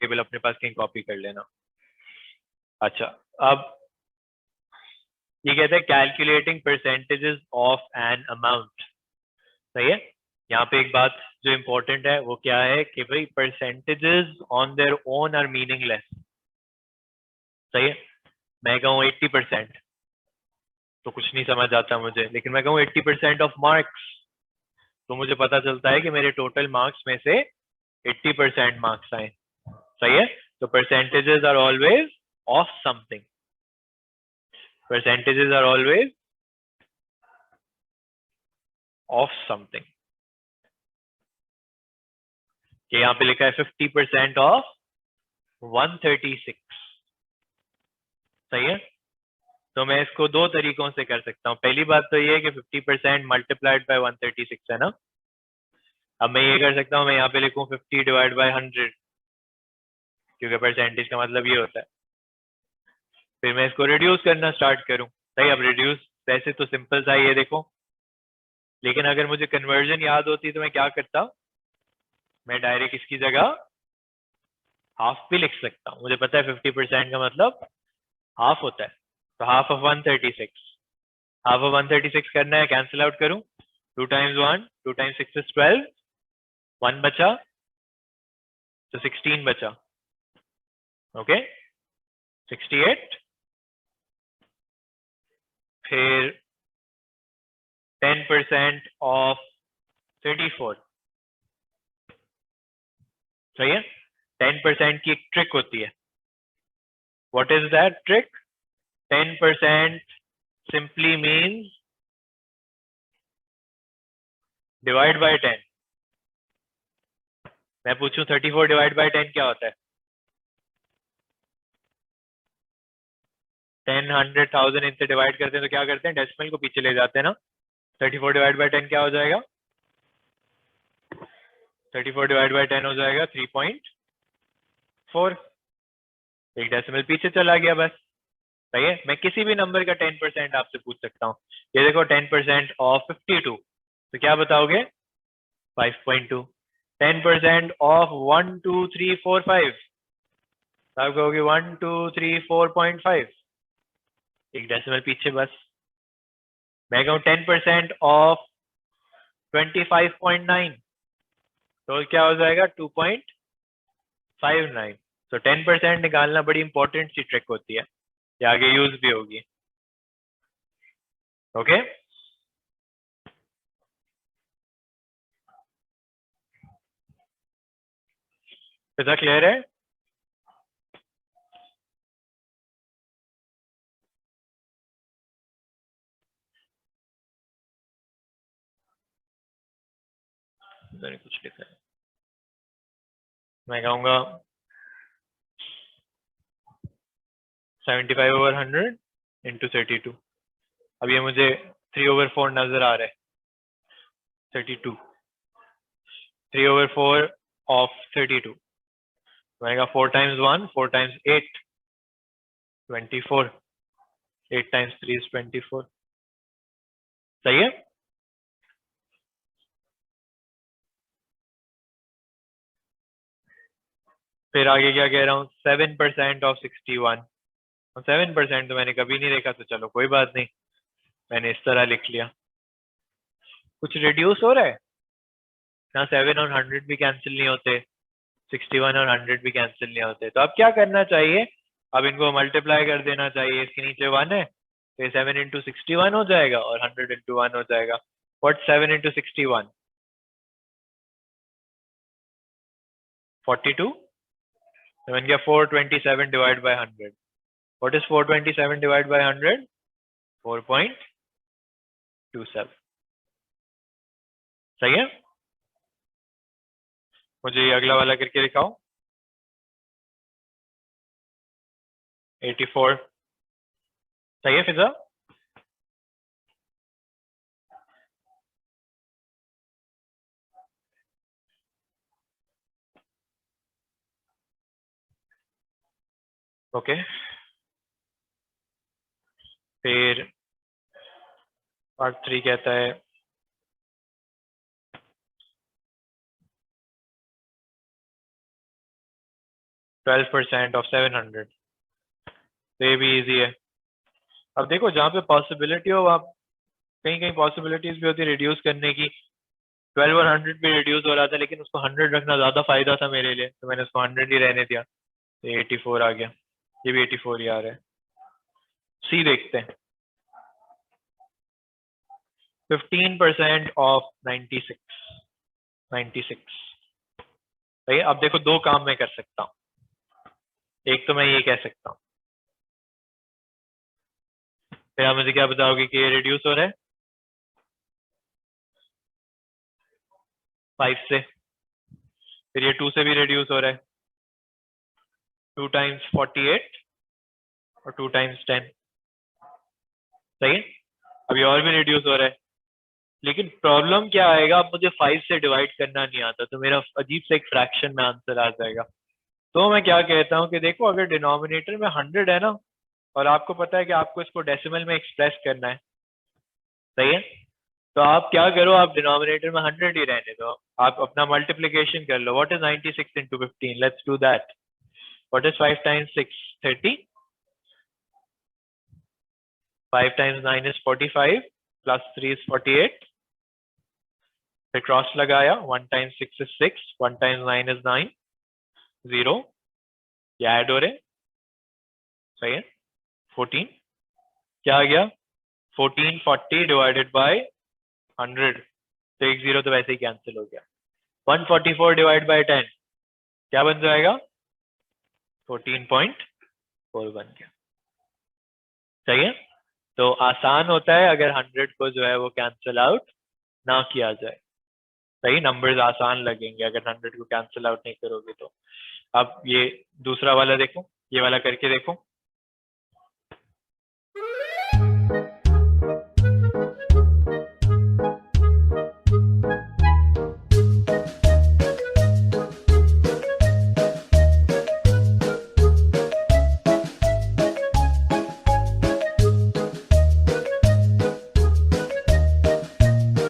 Table अपने पास कहीं copy कर लेना। अच्छा, अब ये कहते हैं calculating percentages of an amount. सही है। यहाँ पे एक बात जो इम्पोर्टेंट है वो क्या है कि भाई percentages on their own are meaningless. सही है। मैं कहूँ 80% तो कुछ नहीं समझ आता मुझे, लेकिन मैं कहूँ 80% ऑफ मार्क्स तो मुझे पता चलता है कि मेरे टोटल मार्क्स में से 80% मार्क्स आए। सही है। तो percentages are always of something. Percentages are always of something. कि यहाँ पे लिखा है 50% ऑफ 136। सही है। तो मैं इसको दो तरीकों से कर सकता हूँ। पहली बात तो ये है कि 50% मल्टीप्लाइड बाय 136 है ना। अब मैं ये कर सकता हूँ, मैं यहाँ पे लिखूँ 50 डिवाइड बाय 100, क्योंकि परसेंटेज का मतलब ये होता है। फिर मैं इसको रिड्यूस करना स्टार्ट करूँ। सही। अब रिड्यूस वैसे तो सिंपल सा ये देखो, लेकिन अगर मुझे कन्वर्जन याद होती तो मैं क्या करता, मैं डायरेक्ट इसकी जगह हाफ भी लिख सकता हूँ। मुझे पता है 50% का मतलब हाफ होता है। तो हाफ ऑफ 136, हाफ ऑफ 136 करना है, कैंसिल आउट करूं। 2 टाइम्स 1, 2 टाइम्स 6 इज 12, 1 बचा तो 16 बचा। ओके 68। फिर 10% ऑफ 34। सही है। 10% की एक ट्रिक होती है। What is that trick? 10% simply means divide by 10। मैं पूछूं 34 डिवाइड बाय 10 क्या होता है? 10, 100, 1000 इनसे डिवाइड करते हैं तो क्या करते हैं, डेसिमल को पीछे ले जाते हैं ना। 34 डिवाइड बाय 10 क्या हो जाएगा? 34 डिवाइड बाय 10 हो जाएगा 3.4। एक डेसिमल पीछे चला गया बस। सही है। मैं किसी भी नंबर का 10% आपसे पूछ सकता हूँ। ये देखो 10% ऑफ 52 तो क्या बताओगे? 5.2। 10% ऑफ 1 2 3 4 5 तो आप कहोगे 1 2 3 4.5। एक डेसिमल पीछे बस। मैं कहूँ 10% ऑफ 25.9 तो क्या हो जाएगा? 2.59। तो 10% निकालना बड़ी इंपॉर्टेंट सी ट्रिक होती है, ये आगे यूज भी होगी। ओके इतना क्लियर है? मैंने कुछ लिखा है, मैं कहूँगा 75/100 इंटू 32। अब ये मुझे 3/4 नजर आ रहा है। 32 3/4 ऑफ 32 मैंने कहा 4 टाइम्स 1 4 टाइम्स 8 24। 8 times 3 is 24। सही है। फिर आगे क्या कह रहा हूँ? 7% ऑफ 61। 7% तो मैंने कभी नहीं देखा, तो चलो कोई बात नहीं, मैंने इस तरह लिख लिया। कुछ रिड्यूस हो रहा है ना। 7 और 100 भी कैंसिल नहीं होते, 61 और 100 भी कैंसिल नहीं होते। तो अब क्या करना चाहिए? अब इनको मल्टीप्लाई कर देना चाहिए। इसके नीचे 1 है तो ये 7 इंटू 61 हो जाएगा और 100 इंटू 1 हो जाएगा। What 7 into 61? 42। तो बन गया 427 divide by 100। What is 427 divide by 100? 4.27। सही है। मुझे ये अगला वाला करके दिखाओ। 84। सही है फिजा? ओके फिर पार्ट 3 कहता है 12% ऑफ 700, तो ये भी इजी है। अब देखो जहाँ पे पॉसिबिलिटी हो आप, कहीं कहीं पॉसिबिलिटीज भी होती है रिड्यूस करने की। 12 और 100 भी रिड्यूस हो रहा था, लेकिन उसको 100 रखना ज्यादा फायदा था मेरे लिए, तो मैंने उसको 100 ही रहने दिया, तो 84 आ गया। ये भी 84 ही आ रहा है। सी देखते हैं, 15% ऑफ 96, 96 सही है। अब देखो दो काम मैं कर सकता हूँ, एक तो मैं ये कह सकता हूँ, फिर आप मुझे क्या बताओगे कि ये रिड्यूस हो रहा है 5 से, फिर ये 2 से भी रिड्यूस हो रहा है, 2 टाइम्स 48 और 2 टाइम्स 10, सही है। अभी और भी रिड्यूस हो रहा है, लेकिन प्रॉब्लम क्या आएगा, अब मुझे 5 से डिवाइड करना नहीं आता, तो मेरा अजीब से एक फ्रैक्शन में आंसर आ जाएगा। तो मैं क्या कहता हूँ कि देखो अगर डिनोमिनेटर में 100 है ना, और आपको पता है कि आपको इसको डेसिमल में एक्सप्रेस करना है, सही है, तो आप क्या करो, आप डिनोमिनेटर में 100 ही रहने दो, आप अपना मल्टीप्लीकेशन कर लो। What is 96 into 15? Let's do that. What is 5 times 6? 30। 5 times 9 is 45 plus 3 is 48, फिर क्रॉस लगाया, 1 times 6 is 6, 1 times 9 is 9, 0, ये ऐड हो रहे, सही है। 14 क्या आ गया, 1440 डिवाइडेड बाय 100, तो एक जीरो तो वैसे ही कैंसिल हो गया। 144 डिवाइड बाय 10 क्या बन जाएगा, 14.4 बन गया, सही है। तो आसान होता है अगर 100 को जो है वो कैंसिल आउट ना किया जाए, सही, नंबर्स आसान लगेंगे अगर 100 को कैंसिल आउट नहीं करोगे तो। अब ये दूसरा वाला देखो, ये वाला करके देखो।